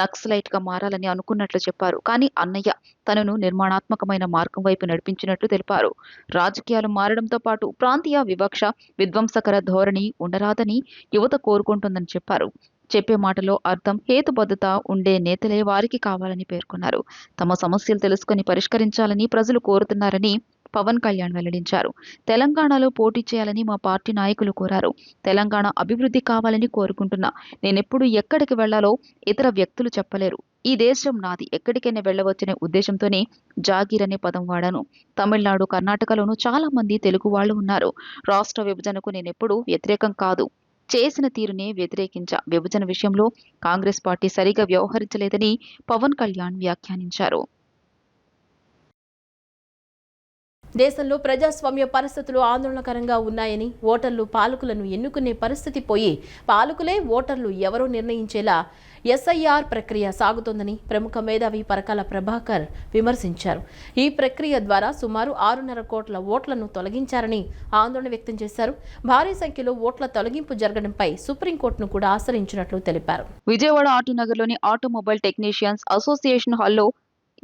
నక్సలైట్ గా మారాలని అనుకున్నట్లు చెప్పారు. కానీ అన్నయ్య తనను నిర్మాణాత్మకమైన మార్గం వైపు నడిపించినట్లు తెలిపారు. రాజకీయాలు మారడంతో పాటు ప్రాంతీయ వివక్ష, విధ్వంసకర ధోరణి ఉండరాదని యువత కోరుకుంటుందని చెప్పారు. చెప్పే మాటలో అర్థం, హేతుబద్ధత ఉండే నేతలే వారికి కావాలని పేర్కొన్నారు. తమ సమస్యలు తెలుసుకుని పరిష్కరించాలని ప్రజలు కోరుతున్నారని పవన్ కళ్యాణ్ వెల్లడించారు. తెలంగాణలో పోటీ చేయాలని మా పార్టీ నాయకులు కోరారు. తెలంగాణ అభివృద్ధి కావాలని కోరుకుంటున్నా. నేనెప్పుడు ఎక్కడికి వెళ్లాలో ఇతర వ్యక్తులు చెప్పలేరు. ఈ దేశం నాది, ఎక్కడికైనా వెళ్లవచ్చనే ఉద్దేశంతోనే జాగీర్ అనే పదం వాడాను. తమిళనాడు, కర్ణాటకలోనూ చాలా మంది తెలుగు వాళ్ళు ఉన్నారు. రాష్ట్ర విభజనకు నేనెప్పుడూ వ్యతిరేకం కాదు. చేసిన తీరునే వ్యతిరేకించా. విభజన విషయంలో కాంగ్రెస్ పార్టీ సరిగా వ్యవహరించలేదని పవన్ కళ్యాణ్ వ్యాఖ్యానించారు. దేశంలో ప్రజాస్వామ్య పరిస్థితులు ఆందోళనకరంగా ఉన్నాయని, ఓటర్లు పాలకులను ఎన్నుకునే పరిస్థితి పోయి పాలకులే ఓటర్లు ఎవరో నిర్ణయించేలా ఎస్ఐఆర్ ప్రక్రియ సాగుతోందని ప్రముఖ మేధావి పరకాల ప్రభాకర్ విమర్శించారు. ఈ ప్రక్రియ ద్వారా సుమారు 6.5 కోట్ల ఓట్లను తొలగించారని ఆందోళన వ్యక్తం చేశారు. భారీ సంఖ్యలో ఓట్ల తొలగింపు జరగడంపై సుప్రీంకోర్టును కూడా ఆశ్రయించినట్లు తెలిపారు. విజయవాడ ఆటోనగర్లోని ఆటోమొబైల్ టెక్నీషియన్స్ అసోసియేషన్ హాల్లో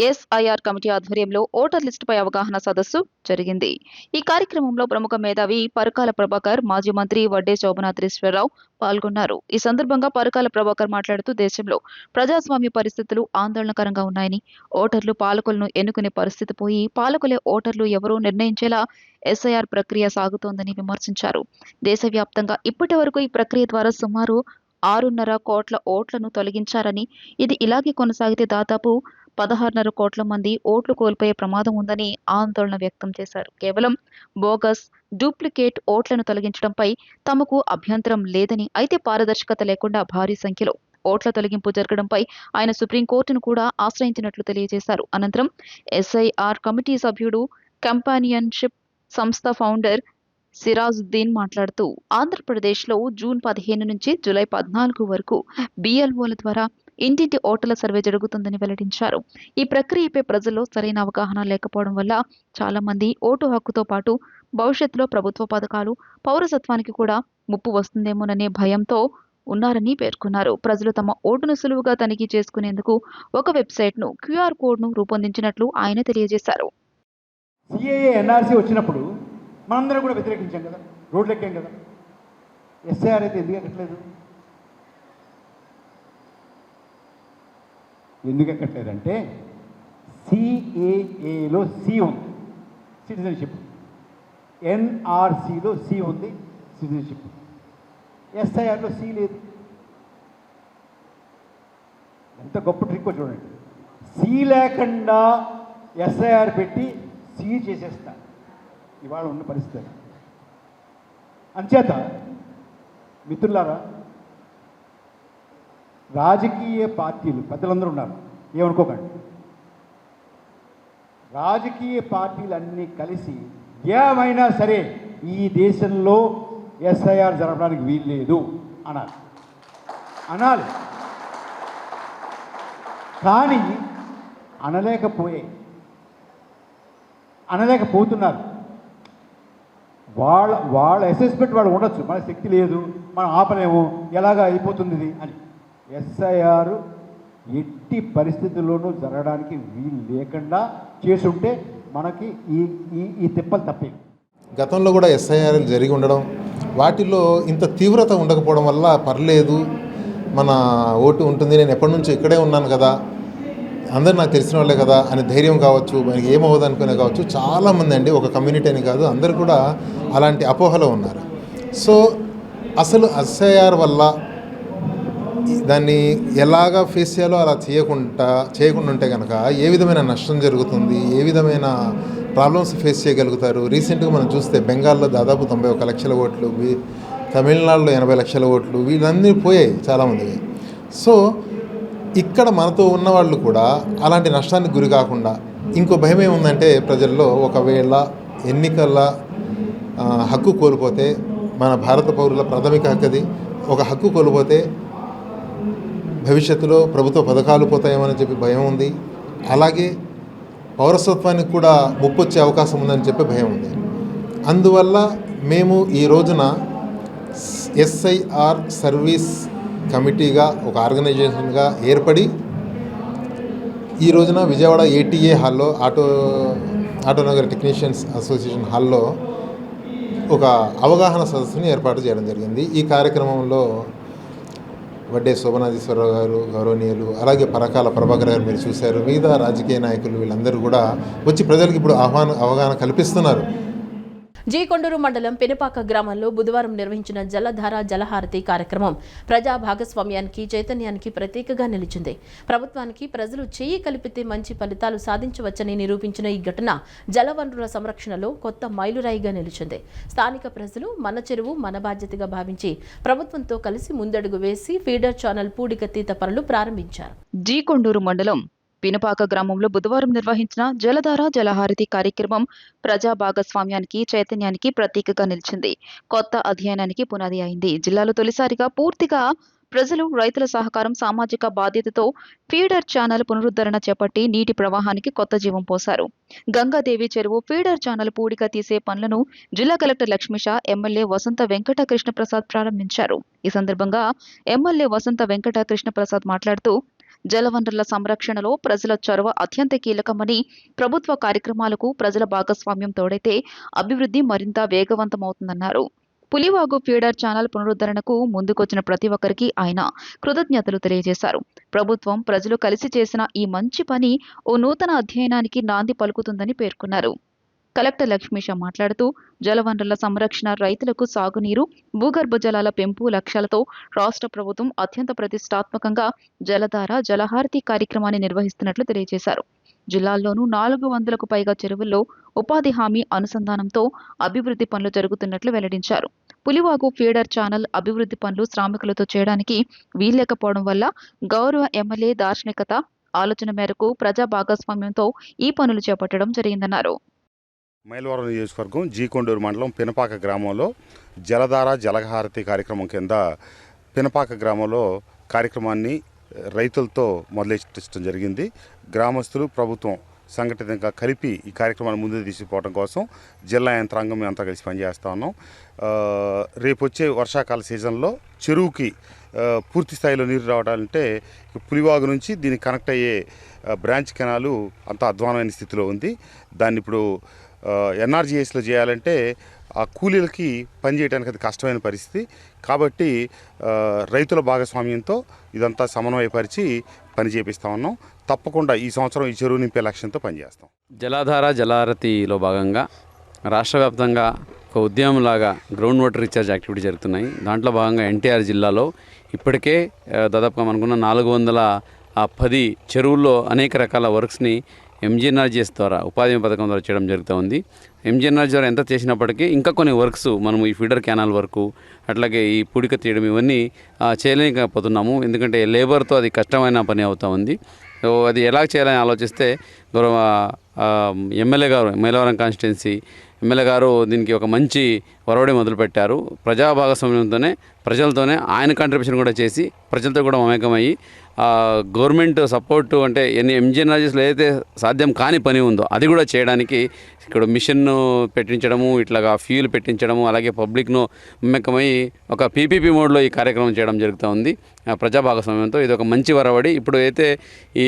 ఎస్ఐఆర్ కమిటీ ఆధ్వర్యంలో ఓటర్ లిస్టుపై అవగాహన సదస్సు జరిగింది. ఈ కార్యక్రమంలో ప్రముఖ మేధావి పరకాల ప్రభాకర్, మాజీ మంత్రి వడ్డే శోభనాద్రీశ్వరరావు పాల్గొన్నారు. ఈ సందర్భంగా పరకాల ప్రభాకర్ మాట్లాడుతూ దేశంలో ప్రజాస్వామ్య పరిస్థితులు ఆందోళనకరంగా ఉన్నాయని, ఓటర్లు పాలకులను ఎన్నుకునే పరిస్థితి పోయి పాలకులే ఓటర్లు ఎవరో నిర్ణయించేలా ఎస్ఐఆర్ ప్రక్రియ సాగుతోందని విమర్శించారు. దేశవ్యాప్తంగా ఇప్పటి వరకు ఈ ప్రక్రియ ద్వారా సుమారు 6.5 కోట్ల ఓట్లను తొలగించారని, ఇది ఇలాగే కొనసాగితే దాదాపు 16.5 కోట్ల మంది ఓట్లు కోల్పోయే ప్రమాదం ఉందని ఆందోళన వ్యక్తం చేశారు. కేవలం బోగస్, డూప్లికేట్ ఓట్లను తొలగించడంపై తమకు అభ్యంతరం లేదని, అయితే పారదర్శకత లేకుండా భారీ సంఖ్యలో ఓట్ల తొలగింపు జరగడంపై ఆయన సుప్రీంకోర్టును కూడా ఆశ్రయించినట్లు తెలియజేశారు. అనంతరం ఎస్ఐఆర్ కమిటీ సభ్యుడు, కంపానియన్షిప్ సంస్థ ఫౌండర్ సిరాజుద్దీన్ మాట్లాడుతూ ఆంధ్రప్రదేశ్లో జూన్ 15 నుంచి జూలై 14 వరకు బిఎల్ఓల ద్వారా ఇంటింటి ఓటర్ల సర్వే జరుగుతుందని వెల్లడించారు. ఈ ప్రక్రియపై ప్రజల్లో సరైన అవగాహన లేకపోవడం వల్ల చాలా మంది ఓటు హక్కుతో పాటు భవిష్యత్తులో ప్రభుత్వ పథకాలు, పౌరసత్వానికి కూడా ముప్పు వస్తుందేమోననే భయంతో ఉన్నారని పేర్కొన్నారు. ప్రజలు తమ ఓటును సులువుగా తనిఖీ చేసుకునేందుకు ఒక వెబ్సైట్ను, క్యూఆర్ కోడ్ను రూపొందించినట్లు ఆయన తెలియజేశారు. సిఏఏ, ఎన్ఆర్సీ వచ్చినప్పుడు మనందరం కూడా వ్యతిరేకించాం కదా, రోడ్లు ఎక్కాం కదా. ఎస్ఐఆర్ అయితే ఎందుకు ఎక్కట్లేదు? ఎందుకు ఎక్కట్లేదంటే సిఏఏలో సి ఉంది, సిటిజన్షిప్. ఎన్ఆర్సీలో సి ఉంది, సిటిజన్షిప్. ఎస్ఐఆర్లో సి లేదు. ఎంత గొప్ప ట్రిక్కో చూడండి. సి లేకుండా ఎస్ఐఆర్ పెట్టి సీజ్ చేసేస్తా. ఇవాళ ఉన్న పరిస్థితి. అంచేత మిత్రులారా, రాజకీయ పార్టీలు పెద్దలందరూ ఉన్నారు, ఏమనుకోకండి. రాజకీయ పార్టీలన్నీ కలిసి ఏమైనా సరే ఈ దేశంలో ఎస్ఐఆర్ జరపడానికి వీల్లేదు అనాలి. కానీ అనలేకపోతున్నారు. వాళ్ళ అసెస్మెంట్ వాళ్ళు ఉండొచ్చు, మన శక్తి లేదు, మనం ఆపలేము, ఎలాగా అయిపోతుంది ఇది అని. ఎస్ఐఆర్ ఎట్టి పరిస్థితుల్లోనూ జరగడానికి వీలు లేకుండా చేసుంటే మనకి ఈ తిప్పలు తప్పే. గతంలో కూడా ఎస్ఐఆర్లు జరిగి ఉండడం, వాటిలో ఇంత తీవ్రత ఉండకపోవడం వల్ల పర్లేదు, మన ఓటు ఉంటుంది, నేను ఎప్పటి నుంచో ఇక్కడే ఉన్నాను కదా, అందరు నాకు తెలిసిన వాళ్ళే కదా అని ధైర్యం కావచ్చు, మనకి ఏమవుతుంది అనుకునే కావచ్చు. చాలామంది అండి, ఒక కమ్యూనిటీ అని కాదు, అందరు కూడా అలాంటి అపోహలో ఉన్నారు. సో అసలు ఎస్ఐఆర్ వల్ల దాన్ని ఎలాగా ఫేస్ చేయాలో అలా చేయకుండా ఉంటే కనుక ఏ విధమైన నష్టం జరుగుతుంది, ఏ విధమైన ప్రాబ్లమ్స్ ఫేస్ చేయగలుగుతారు. రీసెంట్గా మనం చూస్తే బెంగాల్లో దాదాపు 91 లక్షల ఓట్లు, తమిళనాడులో 80 లక్షల ఓట్లు, వీళ్ళన్నీ పోయాయి చాలామందికి. సో ఇక్కడ మనతో ఉన్న వాళ్ళు కూడా అలాంటి నష్టానికి గురి కాకుండా, ఇంకో భయం ఏముందంటే ప్రజల్లో, ఒకవేళ ఎన్నికల హక్కు కోల్పోతే, మన భారత పౌరుల ప్రాథమిక హక్కుది, ఒక హక్కు కోల్పోతే భవిష్యత్తులో ప్రభుత్వ పథకాలు పోతాయేమని చెప్పి భయం ఉంది. అలాగే పౌరసత్వానికి కూడా ముప్పు వచ్చే అవకాశం ఉందని చెప్పి భయం ఉంది. అందువల్ల మేము ఈ రోజున ఎస్ఐఆర్ సర్వీస్ కమిటీగా, ఒక ఆర్గనైజేషన్గా ఏర్పడి ఈ రోజున విజయవాడ ATA హాల్లో, ఆటోనగర్ టెక్నీషియన్స్ అసోసియేషన్ హాల్లో ఒక అవగాహన సదస్సుని ఏర్పాటు చేయడం జరిగింది. ఈ కార్యక్రమంలో వడ్డే శోభనాధీశ్వరరావు గారు గౌరవనీయులు, అలాగే పరకాల ప్రభాకర్ గారు మీరు చూశారు, మిగతా రాజకీయ నాయకులు వీళ్ళందరూ కూడా వచ్చి ప్రజలకు ఇప్పుడు అవగాహన కల్పిస్తున్నారు. జీ కొండూరు మండలం పెనుపాక గ్రామంలో బుధవారం నిర్వహించిన జలధార జలహారతి కార్యక్రమం ప్రజా భాగస్వామ్యానికి, చైతన్యానికి ప్రతీకగా నిలిచింది. ప్రభుత్వానికి ప్రజలు చేయి కలిపితే మంచి ఫలితాలు సాధించవచ్చని నిరూపించిన ఈ ఘటన జలవనరుల సంరక్షణలో కొత్త మైలురాయిగా నిలిచింది. స్థానిక ప్రజలు మన చెరువు మన బాధ్యతగా భావించి ప్రభుత్వంతో కలిసి ముందడుగు వేసి ఫీడర్ ఛానల్ పూడికతీత పనులు ప్రారంభించారు. జీ కొండూరు మండలం పినపాక గ్రామంలో బుధవారం నిర్వహించిన జలధార జలహారతి కార్యక్రమం ప్రజా భాగస్వామ్యానికి, చైతన్యానికి ప్రతీకగా నిలిచింది. కొత్త అధ్యయనానికి పునాది అయింది. జిల్లాలో తొలిసారిగా పూర్తిగా ప్రజలు, రైతుల సహకారం, సామాజిక బాధ్యతతో ఫీడర్ ఛానల్ పునరుద్ధరణ చేపట్టి నీటి ప్రవాహానికి కొత్త జీవం పోశారు. గంగాదేవి చెరువు ఫీడర్ ఛానల్ పూడిక తీసే పనులను జిల్లా కలెక్టర్ లక్ష్మీషా, ఎమ్మెల్యే వసంత వెంకట కృష్ణప్రసాద్ ప్రారంభించారు. ఈ సందర్భంగా ఎమ్మెల్యే వసంత వెంకట కృష్ణప్రసాద్ మాట్లాడుతూ, జలవనరుల సంరక్షణలో ప్రజల చొరవ అత్యంత కీలకమని, ప్రభుత్వ కార్యక్రమాలకు ప్రజల భాగస్వామ్యం తోడైతే అభివృద్ధి మరింత వేగవంతమవుతుందన్నారు. పులివాగు ఫీడర్ ఛానల్ పునరుద్ధరణకు ముందుకొచ్చిన ప్రతి ఒక్కరికి ఆయన కృతజ్ఞతలు తెలియజేశారు. ప్రభుత్వం, ప్రజలు కలిసి చేసిన ఈ మంచి పని ఓ నూతన అధ్యయనానికి నాంది పలుకుతుందని పేర్కొన్నారు. కలెక్టర్ లక్ష్మీషా మాట్లాడుతూ, జలవనరుల సంరక్షణ, రైతులకు సాగునీరు, భూగర్భ జలాల పెంపు లక్ష్యాలతో రాష్ట్ర ప్రభుత్వం అత్యంత ప్రతిష్టాత్మకంగా జలధార జలహారతి కార్యక్రమాన్ని నిర్వహిస్తున్నట్లు తెలియజేశారు. జిల్లాల్లోనూ 400కు పైగా చెరువుల్లో ఉపాధి హామీ అనుసంధానంతో అభివృద్ధి పనులు జరుగుతున్నట్లు వెల్లడించారు. పులివాగు ఫీడర్ ఛానల్ అభివృద్ధి పనులు శ్రామికులతో చేయడానికి వీల్లేకపోవడం వల్ల గౌరవ ఎమ్మెల్యే దార్శనికత, ఆలోచన మేరకు ప్రజా భాగస్వామ్యంతో ఈ పనులు చేపట్టడం జరిగిందన్నారు. మైలవరం నియోజకవర్గం జీ కొండూరు మండలం పినపాక గ్రామంలో జలధార జలహారతి కార్యక్రమం కింద పినపాక గ్రామంలో కార్యక్రమాన్ని రైతులతో మొదలెట్టడం జరిగింది. గ్రామస్తులు, ప్రభుత్వం సంఘటితంగా కలిపి ఈ కార్యక్రమాన్ని ముందుకు తీసుకుపోవడం కోసం జిల్లా యంత్రాంగం అంతా కలిసి పనిచేస్తూ ఉన్నాం. రేపు వచ్చే వర్షాకాల సీజన్లో చెరువుకి పూర్తి స్థాయిలో నీరు రావడాలంటే పులివాగు నుంచి దీనికి కనెక్ట్ అయ్యే బ్రాంచ్ కెనాలు అంత అధ్వానమైన స్థితిలో ఉంది. దాన్ని ఇప్పుడు NRGSలో చేయాలంటే ఆ కూలీలకి పనిచేయడానికి అది కష్టమైన పరిస్థితి. కాబట్టి రైతుల భాగస్వామ్యంతో ఇదంతా సమన్వయపరిచి పని చేపిస్తూ ఉన్నాం. తప్పకుండా ఈ సంవత్సరం ఈ చెరువు నింపే లక్ష్యంతో పనిచేస్తాం. జలధార జలహారతిలో భాగంగా రాష్ట్ర వ్యాప్తంగా ఒక ఉద్యమంలాగా గ్రౌండ్ వాటర్ రీఛార్జ్ యాక్టివిటీ జరుగుతున్నాయి. దాంట్లో భాగంగా NTR జిల్లాలో ఇప్పటికే దాదాపుగా మనకున్న 410 చెరువుల్లో అనేక రకాల వర్క్స్ని ఎంజీఎన్ఆర్జీఎస్ ద్వారా ఉపాధి హామీ పథకం ద్వారా చేయడం జరుగుతూ ఉంది. ఎంజీఎన్ఆర్జీ ద్వారా ఎంత చేసినప్పటికీ ఇంకా కొన్ని వర్క్స్ మనము ఈ ఫీడర్ కెనాల్ వర్కు అట్లాగే ఈ పూడిక తీయడం ఇవన్నీ చేయలేకపోతున్నాము. ఎందుకంటే లేబర్తో అది కష్టమైన పని అవుతూ ఉంది. సో అది ఎలా చేయాలని ఆలోచిస్తే గౌరవ ఎమ్మెల్యే గారు మైలవరం కాన్స్టిట్యున్సీ ఎమ్మెల్యే గారు దీనికి ఒక మంచి ఒరవడి మొదలుపెట్టారు. ప్రజా భాగస్వామ్యంతోనే ప్రజలతోనే ఆయన కాంట్రిబ్యూషన్ కూడా చేసి ప్రజలతో కూడా మమేకమయ్యి గవర్నమెంట్ సపోర్టు అంటే ఎంజీఎన్ఆర్జీస్లో ఏదైతే సాధ్యం కాని పని ఉందో అది కూడా చేయడానికి ఇక్కడ మిషన్ పెట్టించడము, ఇట్లాగా ఫ్యూల్ పెట్టించడము, అలాగే పబ్లిక్ను మమేకమై ఒక పీపీపీ మోడ్లో ఈ కార్యక్రమం చేయడం జరుగుతూ ఉంది ప్రజా భాగస్వామ్యంతో. ఇది ఒక మంచి వరవడి. ఇప్పుడు అయితే ఈ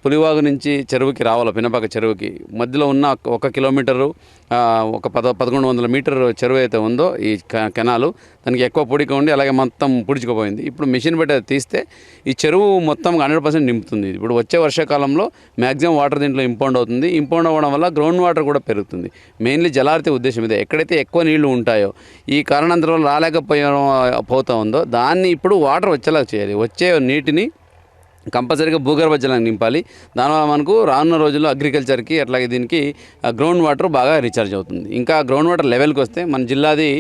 పులివాగు నుంచి చెరువుకి రావాలో పినపాక చెరువుకి మధ్యలో ఉన్న 1 కిలోమీటరు ఒక 1100 మీటర్ చెరువు అయితే ఉందో ఈ కెనాలు దానికి ఎక్కువ పొడిక ఉండి అలాగే మొత్తం పుడుచుకుపోయింది. ఇప్పుడు మిషన్ పెట్టి తీస్తే ఈ చెరువు మొత్తం 100% నింపుతుంది. ఇప్పుడు వచ్చే వర్షాకాలంలో మ్యాక్సిమం వాటర్ దీంట్లో ఇంపౌండ్ అవుతుంది. ఇంపౌండ్ అవ్వడం వల్ల గ్రౌండ్ వాటర్ కూడా పెరుగుతుంది. మెయిన్లీ జలార్తి ఉద్దేశం ఇదే. ఎక్కడైతే ఎక్కువ నీళ్లు ఉంటాయో ఈ కారణాంతరం పోతూ ఉందో దాన్ని ఇప్పుడు వాటర్ వచ్చేలా చేయాలి. వచ్చే నీటిని కంపల్సరీగా భూగర్భ జలాన్ని నింపాలి. దానివల్ల మనకు రానున్న రోజుల్లో అగ్రికల్చర్కి అట్లాగే దీనికి గ్రౌండ్ వాటర్ బాగా రీఛార్జ్ అవుతుంది. ఇంకా గ్రౌండ్ వాటర్ లెవెల్కి వస్తే మన జిల్లాది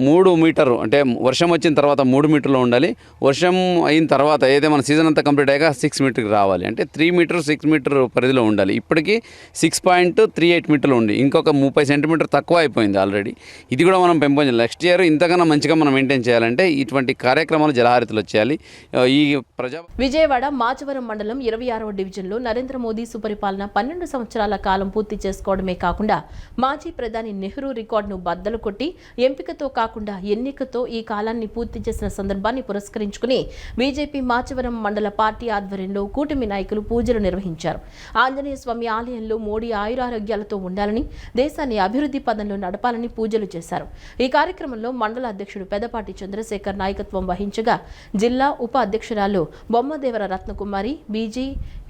3 మీటరు అంటే వర్షం వచ్చిన తర్వాత 3 మీటర్లో ఉండాలి. వర్షం అయిన తర్వాత ఏదైతే మన సీజన్ అంతా కంప్లీట్ అయ్యాక 6 మీటర్కి రావాలి. అంటే 3 మీటర్ 6 మీటర్ పరిధిలో ఉండాలి. ఇప్పటికీ 6.38 మీటర్లు ఉంది. ఇంకొక 30 సెంటీమీటర్ తక్కువ అయిపోయింది ఆల్రెడీ. ఇది కూడా మనం పెంపొందాలి. నెక్స్ట్ ఇయర్ ఇంతకన్నా మంచిగా మనం మెయింటైన్ చేయాలంటే ఇటువంటి కార్యక్రమాలు జలహారతిలో చేయాలి. ఈ విజయవాడ మాచవరం మండలం 26వ డివిజన్లో నరేంద్ర మోదీ సుపరిపాలన 12 సంవత్సరాల కాలం పూర్తి చేసుకోవడమే కాకుండా మాజీ ప్రధాని నెహ్రూ రికార్డును బద్దలు కొట్టి ఎంపికతో కాకుండా ఎన్నికతో ఈ కాలాన్ని పూర్తి చేసిన సందర్భాన్ని పురస్కరించుకుని బీజేపీ మాచవరం మండల పార్టీ ఆధ్వర్యంలో కూటమి నాయకులు పూజలు నిర్వహించారు. ఆంజనేయ స్వామి ఆలయంలో మోడీ ఆయురారోగ్యాలతో ఉండాలని, దేశాన్ని అభివృద్ధి పదంలో నడపాలని పూజలు చేశారు. ఈ కార్యక్రమంలో మండల అధ్యక్షుడు పెదపాటి చంద్రశేఖర్ నాయకత్వం వహించగా జిల్లా ఉప అధ్యక్షురాలు Bommadevara Ratnakumari, BG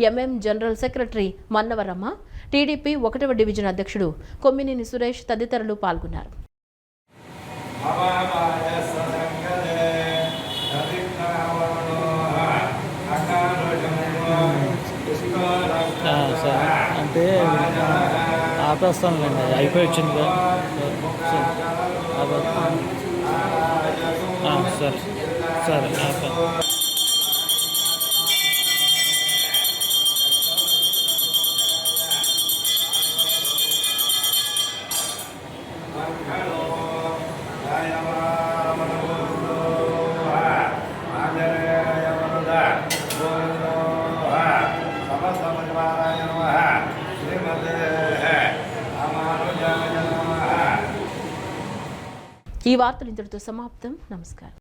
MM general secretary Mannavaramma, TDP 1వ డివిజన్ అధ్యక్షుడు కొమ్మినేని సురేష్ తదితరులు పాల్గొన్నారు. అంటే ఆపేస్తానులేండి, అయిపోయి వచ్చింది కదా. సరే సరే ఈ వార్తలు ఇంతటితో సమాప్తం. నమస్కారం.